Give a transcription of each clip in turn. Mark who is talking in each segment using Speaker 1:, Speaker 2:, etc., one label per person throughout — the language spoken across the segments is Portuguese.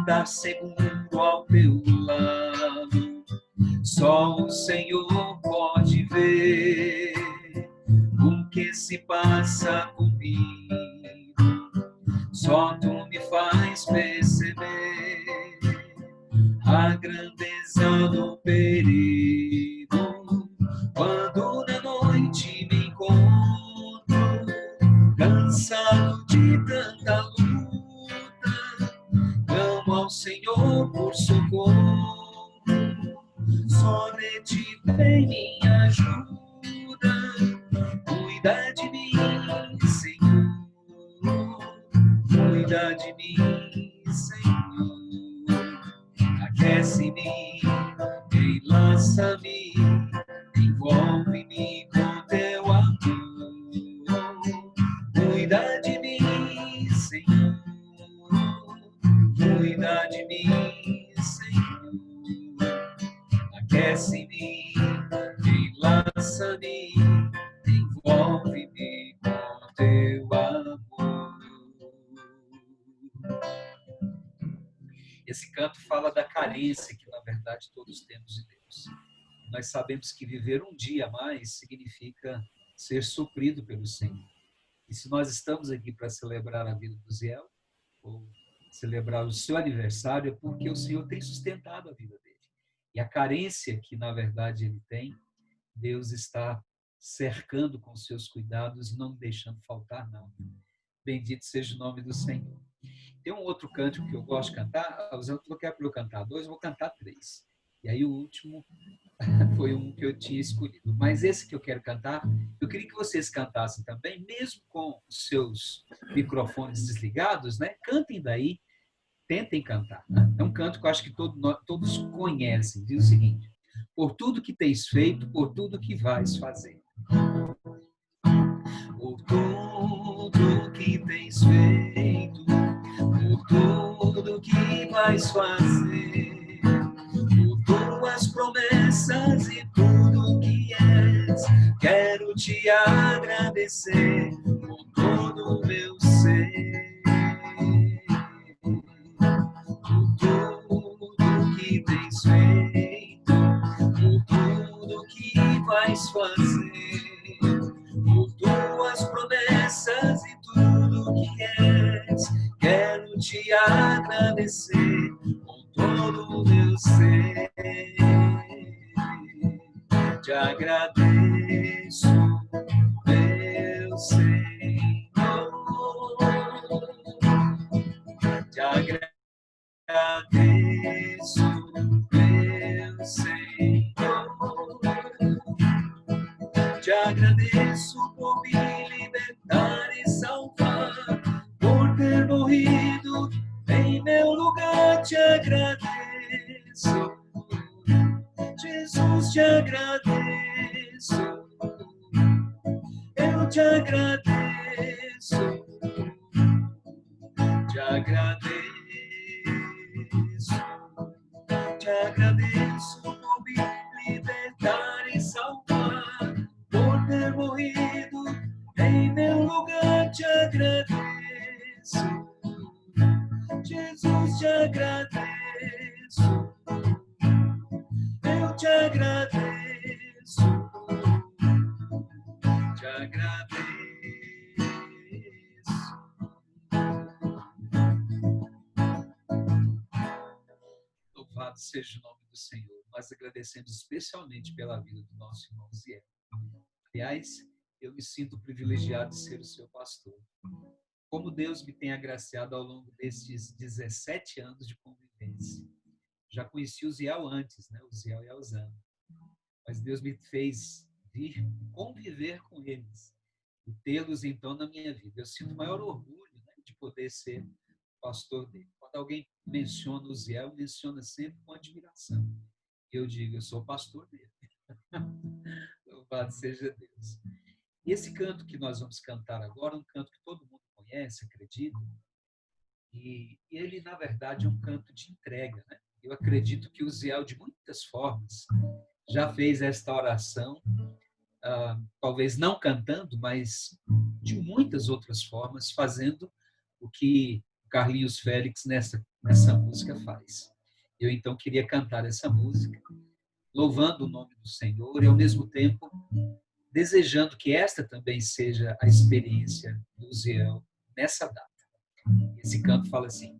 Speaker 1: andar seguro ao teu lado. Só o Senhor pode ver o que se passa comigo. Só tu me faz perceber a grandeza do perigo. Quando na noite me encontro cansado de tanta luta, clamo ao Senhor por socorro. Somente vem minha ajuda, cuida de mim, Senhor, cuida de mim, Senhor. Aquece-me, enlaça-me, envolve-me com teu amor. Cuida de mim, Senhor, cuida de mim, Senhor. Aquece-me, enlaça-me, envolve-me com teu amor. Esse canto fala da carência que, na verdade, todos temos de Deus. Nós sabemos que viver um dia a mais significa ser suprido pelo Senhor. E se nós estamos aqui para celebrar a vida do Ziel, ou celebrar o seu aniversário, é porque o Senhor tem sustentado a vida dele. E a carência que, na verdade, ele tem, Deus está cercando com seus cuidados, não deixando faltar nada. Bendito seja o nome do Senhor. Tem um outro cântico que eu gosto de cantar. Você não quer para eu cantar 2, eu vou cantar 3. E aí o último foi um que eu tinha escolhido. Mas esse que eu quero cantar, eu queria que vocês cantassem também, mesmo com os seus microfones desligados, né? Cantem daí, tentem cantar. Né? É um canto que eu acho que todos conhecem. Diz o seguinte: por tudo que tens feito, por tudo que vais fazer. Por tudo que tens feito, por tudo que vais fazer, por tuas promessas e tudo que és, quero te agradecer com todo o meu ser. Por tudo que tens feito, por tudo que vais fazer, por tuas promessas e tudo que és, quero te agradecer com todo o meu ser. Te agradeço, meu Senhor, te agradeço, meu Senhor, te agradeço por me libertar e salvar, por ter morrido em meu lugar. Te agradeço, Jesus, te agradeço, eu te agradeço, te agradeço, te agradeço por me libertar e salvar, por ter morrido em meu lugar. Te agradeço, Jesus, te agradeço, eu te agradeço, te agradeço. Louvado seja o nome do Senhor. Nós agradecemos especialmente pela vida do nosso irmão Ziel. Aliás, eu me sinto privilegiado de ser o seu pastor. Como Deus me tem agraciado ao longo destes 17 anos de convivência. Já conheci o Ziel antes, né? O Ziel e a Elzana. Mas Deus me fez vir conviver com eles e tê-los então na minha vida. Eu sinto o maior orgulho, né, de poder ser pastor dele. Quando alguém menciona o Ziel, menciona sempre com admiração. Eu digo, eu sou pastor dele. Louvado seja Deus. E esse canto que nós vamos cantar agora é um canto que todo mundo conhece, acredito. E ele, na verdade, é um canto de entrega, né? Eu acredito que o Ziel, de muitas formas, já fez esta oração, talvez não cantando, mas de muitas outras formas, fazendo o que Carlinhos Félix, essa música faz. Eu então queria cantar essa música, louvando o nome do Senhor e ao mesmo tempo desejando que esta também seja a experiência do Ziel nessa data. Esse canto fala assim: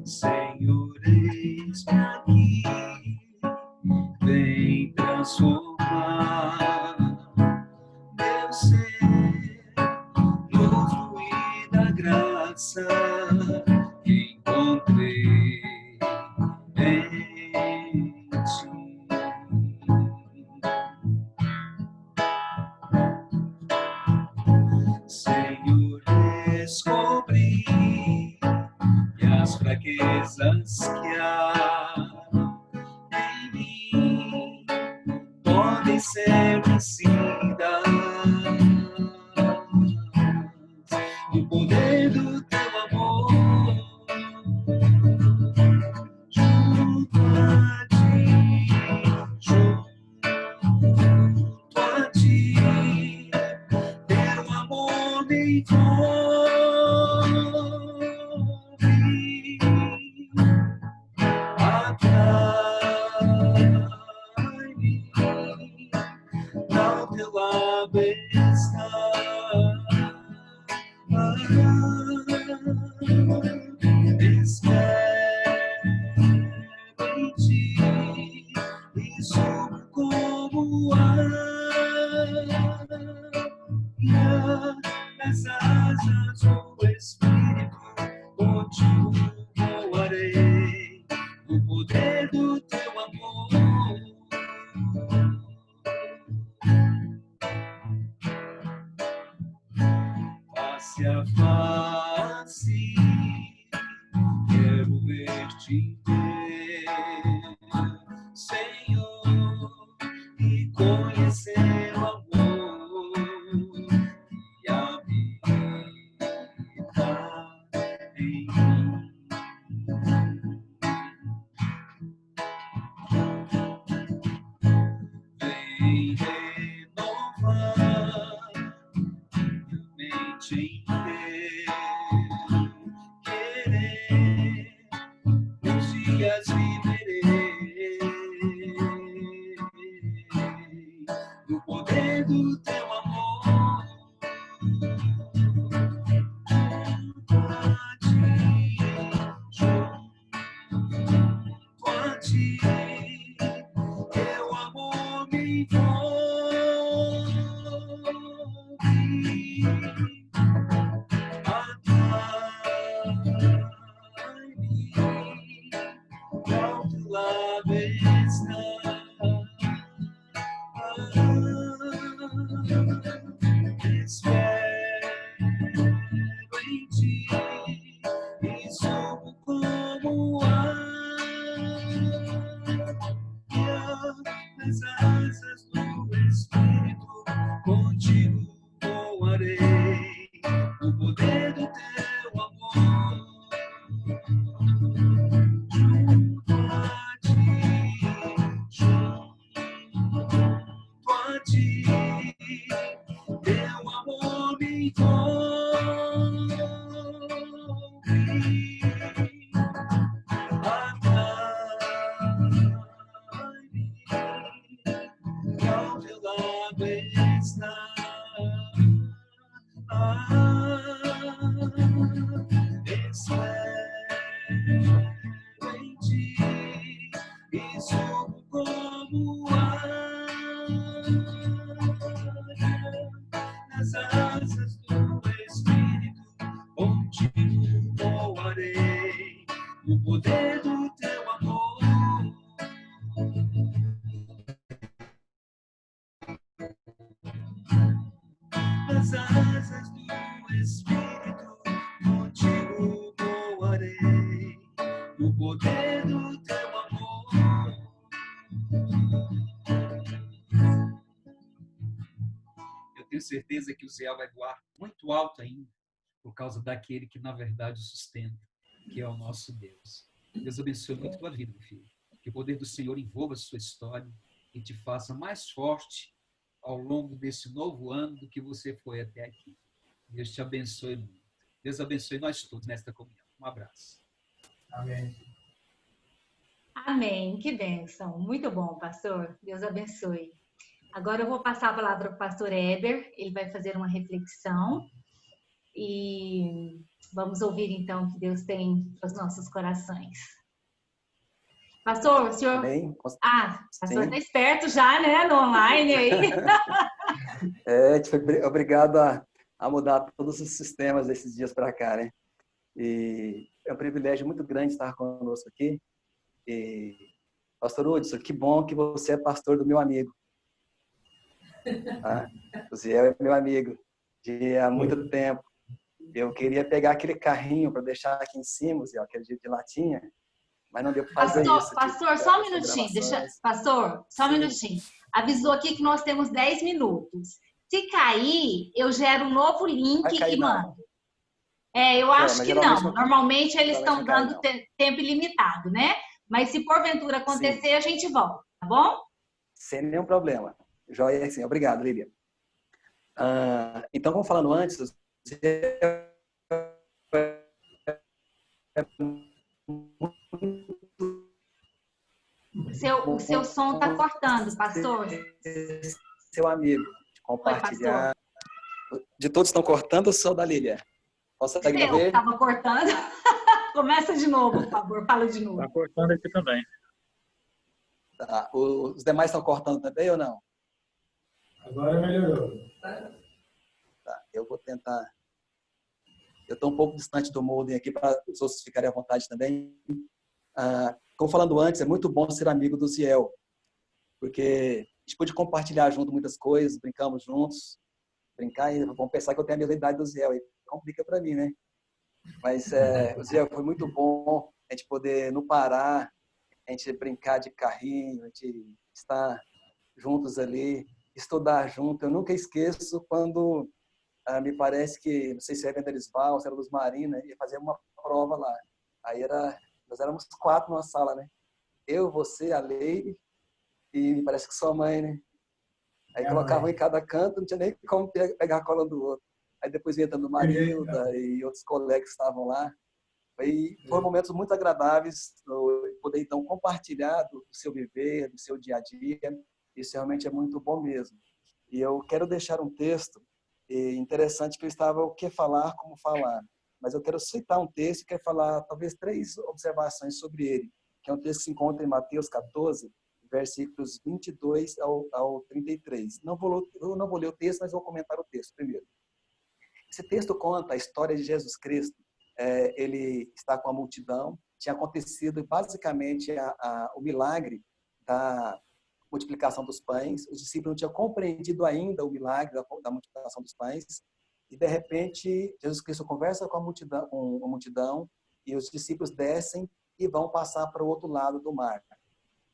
Speaker 1: Senhor, eis-me aqui, vem transformar meu ser no fluir da graça que encontrei em ti. Senhor, descobri que as fraquezas que há em mim podem ser vencidas. O poder do teu amor junto a ti, junto a ti, teu amor me envolve, atrai-me, ao teu lado está. Espero em ti e subo como águia nas asas do Espírito, contigo voarei no poder do teu amor. Face a face, quero ver-te inteiro, Senhor, e conhecer o amor que habita em mim. Vem renovar minha mente inteira, querer os dias viverei no poder do teu amor. Junto a ti, teu amor me envolve, atrai-me, ao teu lado está. Espero em ti e subo como águia nas asas do Espírito, contigo voarei no poder do teu amor. Junto a ti, teu amor me envolve, atrai-me, ao teu lado está. Espero em ti e subo como águia nas asas do Espírito, contigo voarei no poder do teu amor. Nas asas do Espírito, contigo voarei no poder do teu amor. tenho certeza que o Ziel vai voar muito alto ainda, por causa daquele que, na verdade, o sustenta, que é o nosso Deus. Deus abençoe muito a tua vida, meu filho. Que o poder do Senhor envolva a sua história e te faça mais forte ao longo desse novo ano do que você foi até aqui. Deus te abençoe muito. Deus abençoe nós todos nesta comunhão. Um abraço.
Speaker 2: Amém.
Speaker 3: Amém. Que bênção. Muito bom, pastor. Deus abençoe. Agora eu vou passar a palavra para o pastor Eber. Ele vai fazer uma reflexão. E vamos ouvir, então, o que Deus tem para os nossos corações. Pastor, o senhor...
Speaker 4: Amém.
Speaker 3: Pastor está esperto já, né? No online aí.
Speaker 4: Obrigado a mudar todos os sistemas desses dias para cá, né? E é um privilégio muito grande estar conosco aqui. E, pastor Hudson, que bom que você é pastor do meu amigo. Ah, o Ziel é meu amigo há muito tempo. Eu queria pegar aquele carrinho para deixar aqui em cima, Ziel, aquele de latinha, mas não deu para fazer isso.
Speaker 3: Pastor, só um minutinho. Pastor, só um minutinho. Avisou aqui que nós temos 10 minutos. Se cair, eu gero um novo link e mando. Eu acho que não. Normalmente eles estão dando tempo ilimitado, né? Mas se porventura acontecer, a gente volta, tá bom?
Speaker 4: Sem nenhum problema. Joia, assim. Obrigado, Lívia. Então, como falando antes,
Speaker 3: o seu som está cortando, pastor.
Speaker 4: Seu amigo, compartilhar. Oi, de todos estão cortando ou só da Lília? Consegue me ver?
Speaker 3: Estava cortando. Começa de novo, por favor. Fala de novo.
Speaker 2: Está cortando aqui também.
Speaker 4: Tá. Os demais estão cortando também ou não?
Speaker 2: Agora melhorou.
Speaker 4: Tá. Eu vou tentar. Eu estou um pouco distante do modem aqui para os outros ficarem à vontade também. Como falando antes, é muito bom ser amigo do Ziel, porque a gente pôde compartilhar junto muitas coisas, brincamos juntos. Brincar e vão pensar que eu tenho a mesma idade do Ziel, aí complica para mim, né? Mas o Ziel, foi muito bom a gente poder, no Pará, a gente brincar de carrinho, a gente estar juntos ali, estudar junto. Eu nunca esqueço quando, me parece que, não sei se era Venderisval, se era Luz Marina, ia fazer uma prova lá. Aí nós éramos 4 numa sala, né? Eu, você, a Leire e me parece que sua mãe, né? Aí colocavam em cada canto, não tinha nem como pegar a cola um do outro. Aí depois ia entrando Marilda e outros colegas que estavam lá. E foram momentos muito agradáveis, poder então compartilhar do seu viver, do seu dia a dia. Isso realmente é muito bom mesmo. E eu quero deixar um texto interessante, que eu estava o que falar, como falar. Mas eu quero citar um texto e quero falar talvez 3 observações sobre ele, que é um texto que se encontra em Mateus 14, versículos 22 ao 33. Eu não vou ler o texto, mas vou comentar o texto primeiro. Esse texto conta a história de Jesus Cristo. Ele está com a multidão. Tinha acontecido basicamente o milagre da multiplicação dos pães. Os discípulos não tinham compreendido ainda o milagre da multiplicação dos pães. E, de repente, Jesus Cristo conversa com a multidão e os discípulos descem e vão passar para o outro lado do mar.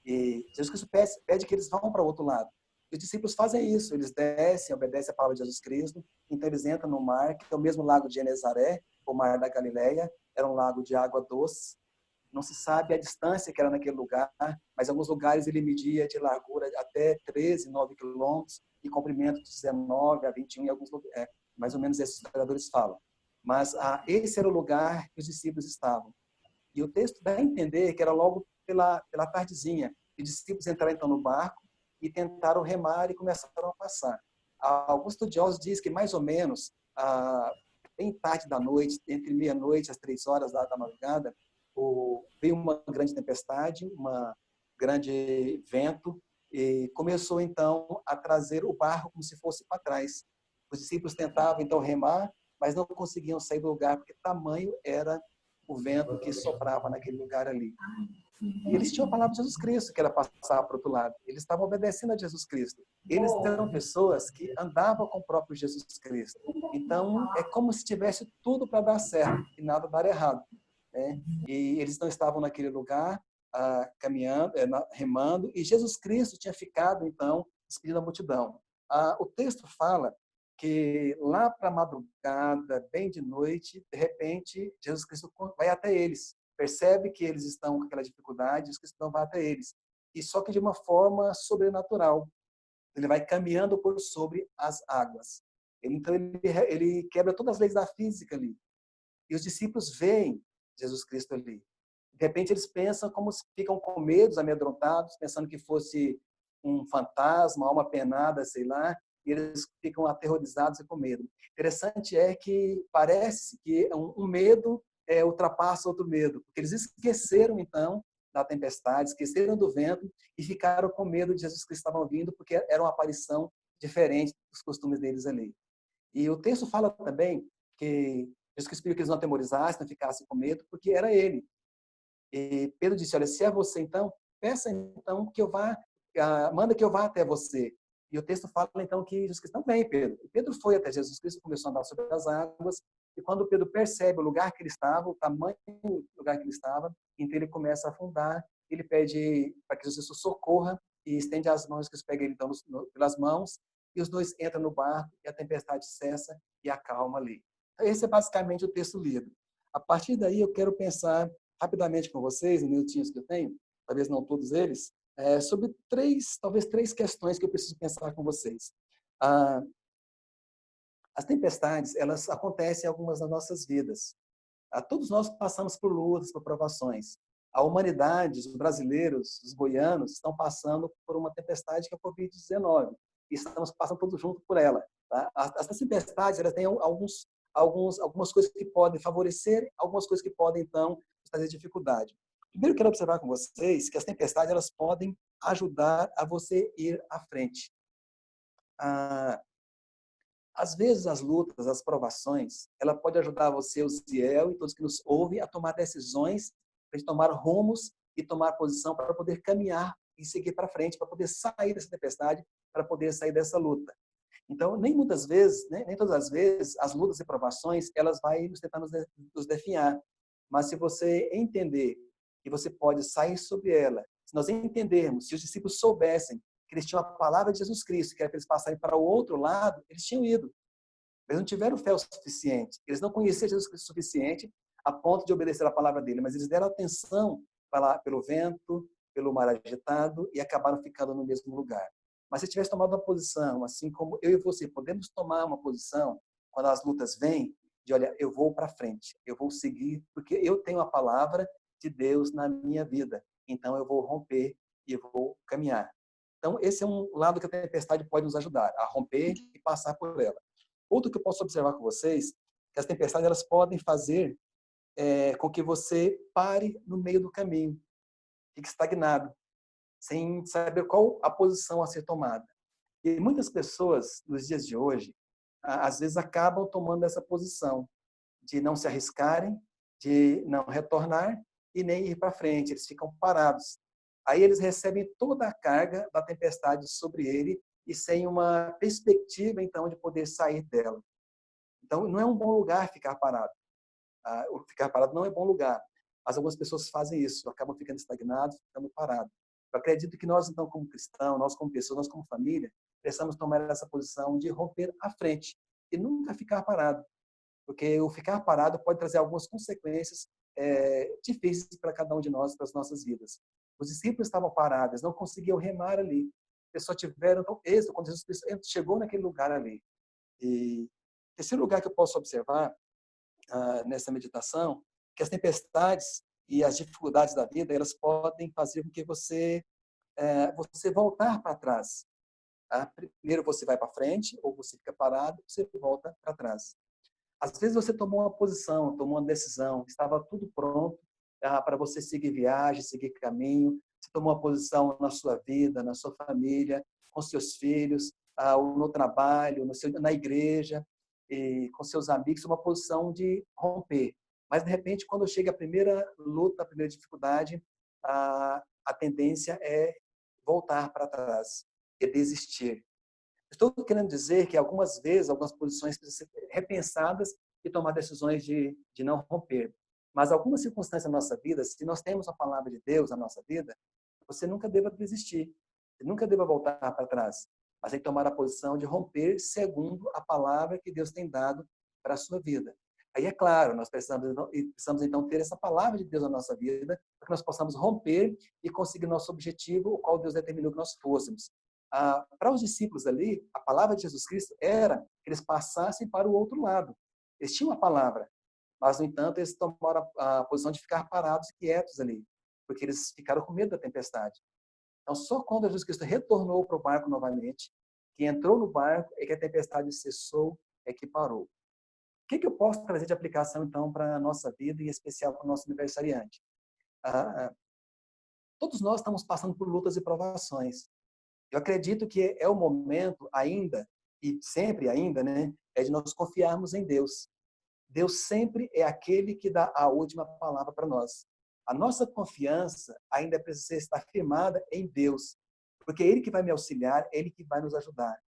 Speaker 4: E Jesus Cristo pede que eles vão para o outro lado. E os discípulos fazem isso, eles descem, obedecem a palavra de Jesus Cristo, então eles entram no mar, que é o mesmo lago de Genezaré, o mar da Galileia, era um lago de água doce. Não se sabe a distância que era naquele lugar, mas em alguns lugares ele media de largura até 13, 9 quilômetros e comprimento de 19 a 21 em alguns lugares. Mais ou menos esses historiadores falam. Mas esse era o lugar que os discípulos estavam. E o texto dá a entender que era logo pela tardezinha. Os discípulos entraram então no barco e tentaram remar e começaram a passar. Alguns estudiosos dizem que mais ou menos, bem tarde da noite, entre meia-noite às 3 horas da madrugada, veio uma grande tempestade, um grande vento, e começou então a trazer o barco como se fosse para trás. Os discípulos tentavam então remar, mas não conseguiam sair do lugar, porque tamanho era o vento que soprava naquele lugar ali. E eles tinham a palavra de Jesus Cristo, que era passar para o outro lado. Eles estavam obedecendo a Jesus Cristo. Eles eram pessoas que andavam com o próprio Jesus Cristo. Então, é como se tivesse tudo para dar certo e nada dar errado, né? E eles não estavam naquele lugar, caminhando, remando, e Jesus Cristo tinha ficado, então, despedindo a multidão. O texto fala que lá para a madrugada, bem de noite, de repente, Jesus Cristo vai até eles. Percebe que eles estão com aquela dificuldade, Jesus Cristo vai até eles. E só que de uma forma sobrenatural. Ele vai caminhando por sobre as águas. Então, ele quebra todas as leis da física ali. E os discípulos veem Jesus Cristo ali. De repente, eles pensam como se ficam com medo, amedrontados, pensando que fosse um fantasma, uma penada, sei lá, e eles ficam aterrorizados e com medo. Interessante é que parece que um medo ultrapassa outro medo, porque eles esqueceram, então, da tempestade, esqueceram do vento e ficaram com medo de Jesus Cristo estavam vindo, porque era uma aparição diferente dos costumes deles ali. E o texto fala também que Jesus Cristo pediu que eles não atemorizassem, não ficassem com medo, porque era ele. E Pedro disse, olha, se é você então, peça então que eu vá, manda que eu vá até você. E o texto fala então que Jesus Cristo, não vem, Pedro. E Pedro foi até Jesus Cristo, começou a andar sobre as águas, e quando Pedro percebe o lugar que ele estava, o tamanho do lugar que ele estava, então ele começa a afundar, ele pede para que Jesus Cristo socorra e estende as mãos, que os pega ele então pelas mãos, e os dois entram no barco, e a tempestade cessa e acalma ali. Então, esse é basicamente o texto lido. A partir daí eu quero pensar rapidamente com vocês, em minutinhos que eu tenho, talvez não todos eles, sobre talvez três questões que eu preciso pensar com vocês. As tempestades, elas acontecem algumas nas nossas vidas. Todos nós passamos por lutas, por provações. A humanidade, os brasileiros, os goianos, estão passando por uma tempestade que é a Covid-19. E estamos passando todos juntos por ela. Tá? As tempestades, elas têm algumas coisas que podem favorecer, algumas coisas que podem, então, trazer dificuldade. Primeiro, eu quero observar com vocês que as tempestades elas podem ajudar a você ir à frente. Às vezes, as lutas, as provações, ela pode ajudar você, o Ziel e todos que nos ouvem, a tomar decisões, a tomar rumos e tomar posição para poder caminhar e seguir para frente, para poder sair dessa tempestade, para poder sair dessa luta. Então, nem muitas vezes, nem todas as vezes, as lutas e provações, elas vão tentar nos definhar. Mas se você entender que você pode sair sobre ela, se nós entendermos, se os discípulos soubessem que eles tinham a palavra de Jesus Cristo, que era para eles passarem para o outro lado, eles tinham ido. Eles não tiveram fé o suficiente. Eles não conheciam Jesus Cristo o suficiente a ponto de obedecer a palavra dele, mas eles deram atenção pelo vento, pelo mar agitado e acabaram ficando no mesmo lugar. Mas se tivesse tomado uma posição, assim como eu e você podemos tomar uma posição quando as lutas vêm, de olha, eu vou para frente, eu vou seguir, porque eu tenho a palavra de Deus na minha vida. Então eu vou romper e eu vou caminhar. Então esse é um lado que a tempestade pode nos ajudar, a romper e passar por ela. Outro que eu posso observar com vocês, que as tempestades elas podem fazer com que você pare no meio do caminho, fique estagnado, sem saber qual a posição a ser tomada. E muitas pessoas, nos dias de hoje, às vezes acabam tomando essa posição de não se arriscarem, de não retornar e nem ir para frente. Eles ficam parados. Aí eles recebem toda a carga da tempestade sobre ele e sem uma perspectiva, então, de poder sair dela. Então, não é um bom lugar ficar parado. Ficar parado não é bom lugar. Mas algumas pessoas fazem isso, acabam ficando estagnados, ficando parados. Eu acredito que nós, então, como cristãos, nós como pessoas, nós como família, precisamos tomar essa posição de romper à frente e nunca ficar parado. Porque o ficar parado pode trazer algumas consequências difíceis para cada um de nós, para as nossas vidas. Os discípulos estavam parados, não conseguiam remar ali. Eles só tiveram êxito quando Jesus Cristo chegou naquele lugar ali. E terceiro lugar que eu posso observar nessa meditação, que as tempestades e as dificuldades da vida, elas podem fazer com que você voltar para trás. Primeiro você vai para frente, ou você fica parado, você volta para trás. Às vezes você tomou uma posição, tomou uma decisão, estava tudo pronto para você seguir viagem, seguir caminho, você tomou uma posição na sua vida, na sua família, com seus filhos, no trabalho, na igreja, e com seus amigos, uma posição de romper. Mas, de repente, quando chega a primeira luta, a primeira dificuldade, a tendência é voltar para trás, é desistir. Estou querendo dizer que algumas vezes, algumas posições precisam ser repensadas e tomar decisões de não romper. Mas algumas circunstâncias na nossa vida, se nós temos a palavra de Deus na nossa vida, você nunca deva desistir, você nunca deva voltar para trás. mas tem que tomar a posição de romper segundo a palavra que Deus tem dado para a sua vida. Aí é claro, nós precisamos então ter essa palavra de Deus na nossa vida, para que nós possamos romper e conseguir nosso objetivo, o qual Deus determinou que nós fôssemos. Para os discípulos ali, a palavra de Jesus Cristo era que eles passassem para o outro lado. Eles tinham a palavra, mas, no entanto, eles tomaram a posição de ficar parados e quietos ali, porque eles ficaram com medo da tempestade. Então, só quando Jesus Cristo retornou para o barco novamente, que entrou no barco, é que a tempestade cessou, é que parou. O que eu posso trazer de aplicação, então, para a nossa vida, e em especial para o nosso aniversariante? Todos nós estamos passando por lutas e provações. Eu acredito que é o momento ainda, e sempre ainda, né, é de nós confiarmos em Deus. Deus sempre é aquele que dá a última palavra para nós. A nossa confiança ainda precisa estar firmada em Deus, porque é Ele que vai me auxiliar, é Ele que vai nos ajudar.